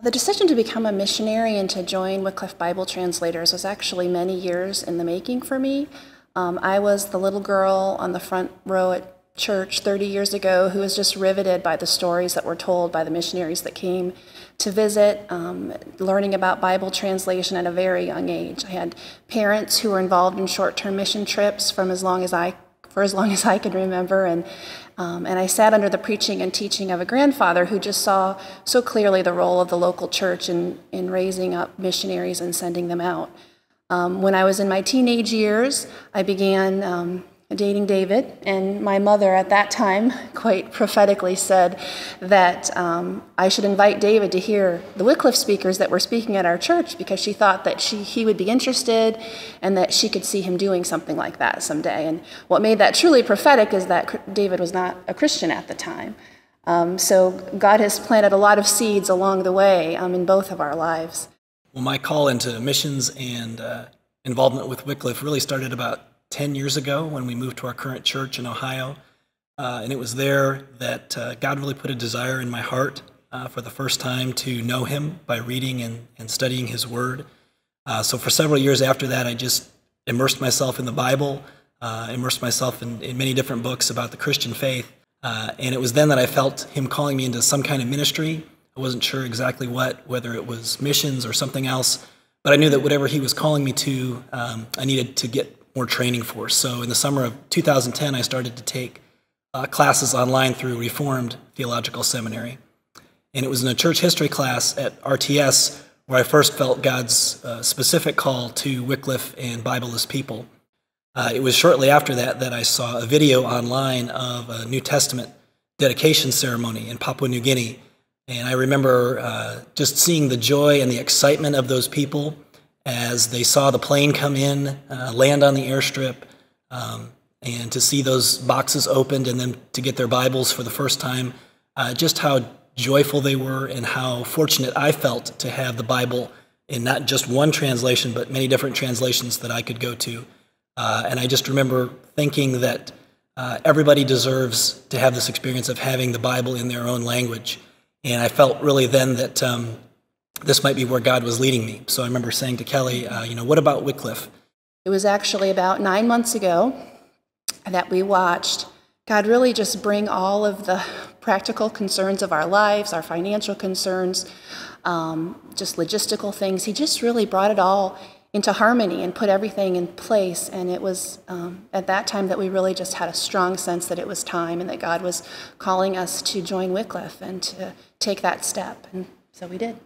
The decision to become a missionary and to join Wycliffe Bible Translators was actually many years in the making for me. I was the little girl on the front row at church 30 years ago who was just riveted by the stories that were told by the missionaries that came to visit, learning about Bible translation at a very young age. I had parents who were involved in short-term mission trips for as long as I can remember, and I sat under the preaching and teaching of a grandfather who just saw so clearly the role of the local church in raising up missionaries and sending them out. When I was in my teenage years, I began dating David, and my mother at that time quite prophetically said that I should invite David to hear the Wycliffe speakers that were speaking at our church, because she thought that he would be interested and that she could see him doing something like that someday. And what made that truly prophetic is that David was not a Christian at the time. So God has planted a lot of seeds along the way in both of our lives. Well, my call into missions and involvement with Wycliffe really started about 10 years ago when we moved to our current church in Ohio. And it was there that God really put a desire in my heart for the first time to know him by reading and studying his word. So for several years after that, I just immersed myself in the Bible, immersed myself in many different books about the Christian faith. And it was then that I felt him calling me into some kind of ministry. I wasn't sure exactly whether it was missions or something else, but I knew that whatever he was calling me to, I needed to get more training for. So in the summer of 2010, I started to take classes online through Reformed Theological Seminary. And it was in a church history class at RTS where I first felt God's specific call to Wycliffe and Bibleless people. It was shortly after that I saw a video online of a New Testament dedication ceremony in Papua New Guinea. And I remember just seeing the joy and the excitement of those people as they saw the plane come in, land on the airstrip, and to see those boxes opened and then to get their Bibles for the first time, just how joyful they were and how fortunate I felt to have the Bible in not just one translation, but many different translations that I could go to. And I just remember thinking that everybody deserves to have this experience of having the Bible in their own language. And I felt really then that this might be where God was leading me. So I remember saying to Kelly, what about Wycliffe? It was actually about 9 months ago that we watched God really just bring all of the practical concerns of our lives, our financial concerns, just logistical things. He just really brought it all into harmony and put everything in place. And it was at that time that we really just had a strong sense that it was time and that God was calling us to join Wycliffe and to take that step. And so we did.